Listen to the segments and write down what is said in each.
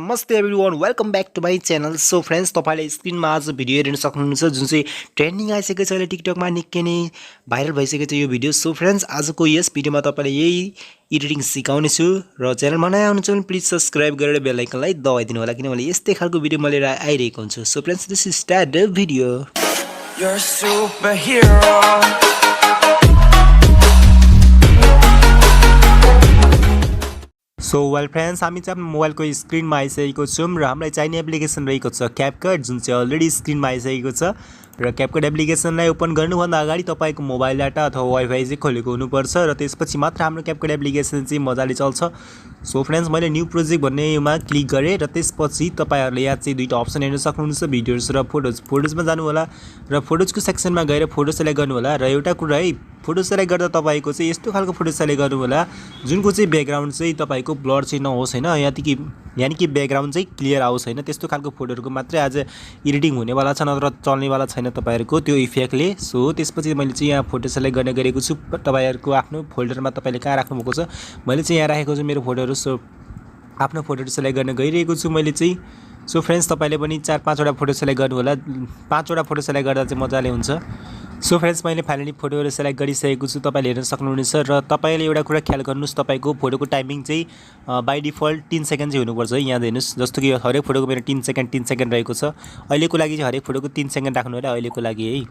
नमस्ते everyone welcome back to my channel. So friends, तपाईँले स्क्रिनमा आज भिडियो हेर्न सक्नुहुन्छ जुन चाहिँ ट्रेन्डिङ आइसकेको छ अहिले टिकटकमा निकै नै भाइरल भइसकेको छ यो भिडियो। सो फ्रेन्ड्स, आजको यस भिडियोमा तपाईँले यही एडिटिङ सिकाउनेछु र च्यानलमा नयाँ हुनुहुन्छ भने प्लिज सब्सक्राइब गरेर बेल आइकनलाई दबाइदिनु होला किनभने यस्तै खालको भिडियो म लिएर आइरहेको हुन्छु। So friends, this is start the video. You're a superhero. So well friends, हामी चाहिँ आफ्नो मोबाइलको स्क्रिनमा आइसकेको छौँ र हामीलाई चाहिने एप्लिकेसन रहेको छ क्यापकट, जुन चाहिँ अलरेडी स्क्रिनमा आइसकेको छ। र क्यापकट एप्लिकेसनलाई ओपन गर्नुभन्दा अगाडि तपाईँको मोबाइल डाटा अथवा वाइफाई चाहिँ खोलेको हुनुपर्छ र त्यसपछि मात्र हाम्रो क्यापकट एप्लिकेसन चाहिँ मजाले चल्छ। सो फ्रेन्ड्स, मैले न्यू प्रोजेक्ट भन्नेमा क्लिक गरेँ र त्यसपछि तपाईँहरूले यहाँ चाहिँ दुईवटा अप्सन हेर्न सक्नुहुन्छ, भिडियोज र फोटोज। फोटोजमा जानु होला र फोटोजको सेक्सनमा गएर फोटो सेलेक्ट गर्नु होला। र एउटा कुरा है, फोटो सेलेक्ट गर्दा तपाईँको चाहिँ यस्तो खालको फोटो सेलेक्ट गर्नु होला जुनको चाहिँ ब्याकग्राउन्ड चाहिँ तपाईँको ब्लर चाहिँ नहोस् होइन, यानि कि ब्याकग्राउन्ड चाहिँ क्लियर आओस् होइन। त्यस्तो खालको फोटोहरूको मात्रै आज एडिटिङ हुनेवाला छ, नत्र चल्नेवाला छैन तपाईँहरूको त्यो इफेक्टले। सो त्यसपछि मैले चाहिँ यहाँ फोटो सेलेक्ट गर्ने गरेको छु। तपाईँहरूको आफ्नो फोल्डरमा तपाईँले कहाँ राख्नुभएको छ, मैले चाहिँ यहाँ राखेको छु मेरो फोटोहरू। सो आफ्नो फोटोहरू सेलेक्ट गर्न गइरहेको छु मैले चाहिँ। सो फ्रेन्ड्स, तपाईँले पनि 4-5वटा फोटो सेलेक्ट गर्नु होला। 5वटा फोटो सेलेक्ट गर्दा चाहिँ मजाले हुन्छ। सो फ्रेन्ड्स, मैले फाइनली फोटोहरू सेलेक्ट गरिसकेको छु, तपाईँले हेर्न सक्नुहुनेछ। र तपाईँले एउटा कुरा ख्याल गर्नुहोस्, तपाईँको फोटोको टाइमिङ चाहिँ बाई डिफल्ट 3 सेकेन्ड चाहिँ हुनुपर्छ है। यहाँ हेर्नुहोस्, जस्तो कि हरेक फोटोको मेरो 3 सेकेन्ड रहेको छ। अहिलेको लागि चाहिँ हरेक फोटोको 3 सेकेन्ड राख्नु होला अहिलेको लागि है।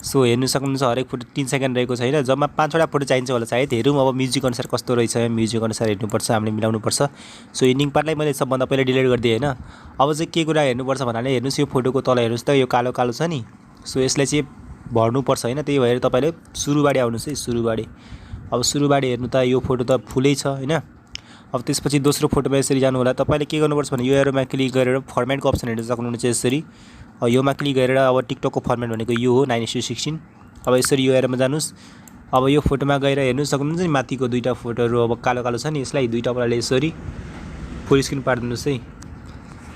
सो हेर्नु सक्नुहुन्छ, हरेक फोटो 3 सेकेन्ड रहेको छ होइन। जम्मा 5वटा फोटो चाहिन्छ होला सायद। हेरौँ अब म्युजिक अनुसार कस्तो रहेछ, म्युजिक अनुसार हेर्नुपर्छ, हामीले मिलाउनुपर्छ। सो एन्डिङ पार्टलाई मैले सबभन्दा पहिला डिलिट गरिदिएँ होइन। अब चाहिँ के कुरा हेर्नुपर्छ भन्नाले हेर्नुहोस्, यो फोटोको तल हेर्नुहोस् त, यो कालो कालो छ नि। सो यसलाई चाहिँ भर्नुपर्छ होइन। त्यही भएर तपाईँले सुरुबारी आउनुहोस् है, सुरुबारी। अब सुरुबारी हेर्नु त यो फोटो त फुलै छ होइन। अब त्यसपछि दोस्रो फोटोमा यसरी जानु होला। तपाईँले के गर्नुपर्छ भने यो एरोमा क्लिक गरेर फर्मेटको अप्सन हेर्न सक्नुहुनेछ यसरी। योमा क्लिक गरेर अब टिकटकको फर्मेट भनेको यो हो 9:16। अब यसरी यो एरोमा जानुहोस्। अब यो फोटोमा गएर हेर्नु सक्नुहुन्छ नि, माथिको दुईवटा फोटोहरू अब कालो कालो छ नि, यसलाई दुईवटाले यसरी फुल स्क्रिन पारिदिनुहोस् है।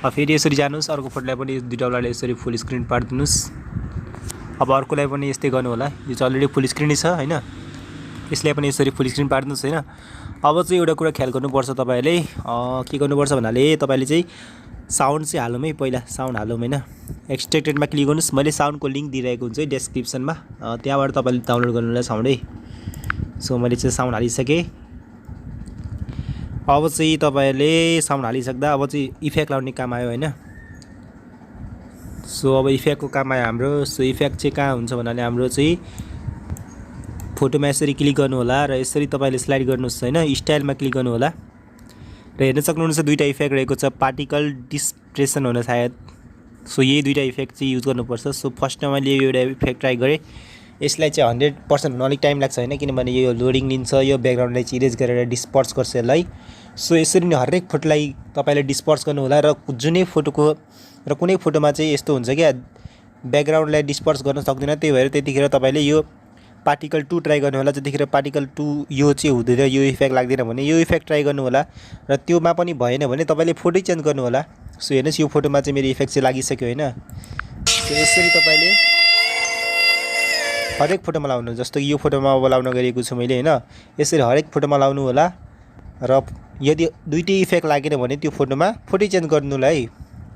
अब फेरि यसरी जानुहोस्, अर्को फोटोलाई पनि दुईवटाले यसरी फुल स्क्रिन पारिदिनुहोस्। अब अर्कोलाई पनि यस्तै गर्नु होला, यो चाहिँ अलरेडी फुल स्क्रिनै छ होइन। यसलाई पनि यसरी फुल स्क्रिन पारिदिनुहोस् होइन। अब चाहिँ एउटा कुरा ख्याल गर्नुपर्छ तपाईँहरूले, के गर्नुपर्छ भन्नाले तपाईँले चाहिँ साउन्ड चाहिँ हालौँ है, पहिला साउन्ड हालौँ होइन। एक्सट्रेक्टेडमा क्लिक गर्नुहोस्, मैले साउन्डको लिङ्क दिइरहेको हुन्छ है डिस्क्रिप्सनमा, त्यहाँबाट तपाईँले डाउनलोड गर्नु होला साउन्ड है। सो मैले चाहिँ साउन्ड हालिसकेँ। अब चाहिँ तपाईँहरूले साउन्ड हालिसक्दा अब चाहिँ इफेक्ट लाउने काम आयो होइन। सो अब इफेक्टको काम आयो हाम्रो। सो इफेक्ट चाहिँ कहाँ हुन्छ भन्नाले हाम्रो चाहिँ फोटोमा यसरी क्लिक गर्नु होला र यसरी तपाईँले स्लाइड गर्नुहोस् होइन, स्टाइलमा क्लिक गर्नु होला। र हेर्न सक्नुहुन्छ दुईवटा इफेक्ट रहेको छ, पार्टिकल डिस्प्रेसन हुन सायद। सो यही दुईवटा इफेक्ट चाहिँ युज गर्नुपर्छ। सो फर्स्टमा मैले एउटा इफेक्ट ट्राई गरेँ। यसलाई चाहिँ 100% हुन अलिक टाइम लाग्छ होइन, किनभने यो लोडिङ लिन्छ, यो ब्याकग्राउन्डलाई चाहिँ इरेज गरेर डिस्पर्स गर्छ यसलाई। सो यसरी नै हरेक फोटोलाई तपाईँले डिस्पर्स गर्नु होला। र जुनै फोटोको र कुनै फोटोमा चाहिँ यस्तो हुन्छ क्या, ब्याकग्राउन्डलाई डिस्पर्स गर्न सक्दैन। त्यही भएर त्यतिखेर तपाईँले यो पार्टिकल 2 ट्राई गर्नु होला। जतिखेर पार्टिकल 2 यो चाहिँ हुँदैन, यो इफेक्ट लाग्दैन भने यो इफेक्ट ट्राई गर्नु होला। र त्योमा पनि भएन भने तपाईँले फोटो चेन्ज गर्नु होला। सो हेर्नुहोस्, यो फोटोमा चाहिँ मेरो इफेक्ट चाहिँ लागिसक्यो होइन। सो यसरी तपाईँले हरेक फोटोमा लाउनु, जस्तो कि यो फोटोमा अब लाउन गएको छु मैले होइन। यसरी हरेक फोटोमा लाउनु होला। र यदि दुईटै इफेक्ट लागेन भने त्यो फोटोमा फोटो चेन्ज गर्नु होला है।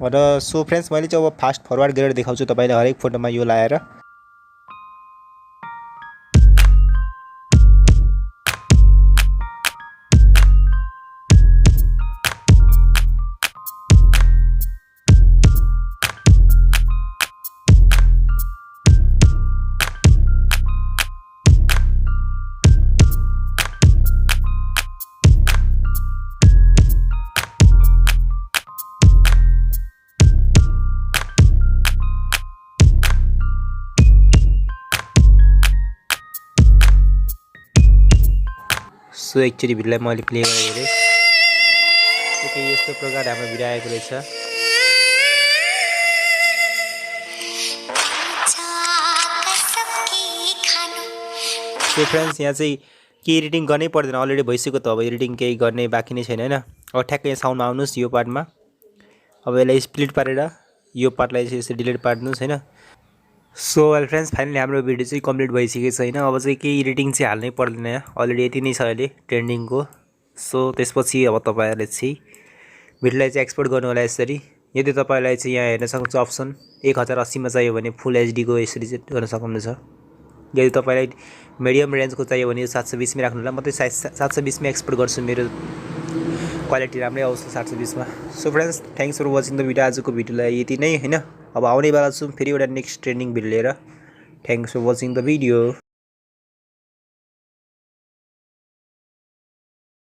र सो फ्रेन्ड्स, मैले चाहिँ अब फास्ट फरवर्ड गरेर देखाउँछु तपाईँले हरेक फोटोमा यो लाएर। सो एकचोटि भिडियोलाई मैले प्ले गरेर हेरेँ। यस्तो प्रकार हाम्रो भिडियो आएको रहेछ। सो फ्रेन्ड्स, यहाँ चाहिँ के एडिटिङ गर्नै पर्दैन, अलरेडी भइसक्यो त। अब एडिटिङ केही गर्ने बाँकी नै छैन होइन। अब ठ्याक्कै साउन्डमा आउनुहोस्, यो पार्टमा। अब यसलाई स्प्लिट पारेर यो पार्टलाई चाहिँ यसरी डिलिट पारिदिनुहोस् होइन। सो वेल फ्रेन्ड्स, फाइनली हाम्रो भिडियो चाहिँ कम्प्लिट भइसकेको छ होइन। अब चाहिँ केही एडिटिङ चाहिँ हाल्नै पर्दैन, अलरेडी यति नै छ अहिले ट्रेन्डिङको। सो त्यसपछि अब तपाईँहरूले चाहिँ भिडियोलाई चाहिँ एक्सपोर्ट गर्नु होला यसरी। यदि तपाईलाई चाहिँ यहाँ हेर्न सक्नुहुन्छ अप्सन 1080 मा चाहियो भने फुल एचडी को यसरी चाहिँ गर्न सक्नुहुन्छ। यदि तपाईलाई मिडियम रेन्जको चाहियो भने 720 मा राख्नु होला। म चाहिँ 720 मा एक्सपोर्ट गर्छु, मेरो क्वालिटी राम्रै आउँछ 720 मा। So friends, thanks for watching the video. आजको भिडियोलाई यति नै हैन। अब आउने बेला छु फेरि एउटा नेक्स्ट ट्रेनिङ भिडियो लिएर। Thanks for watching the video.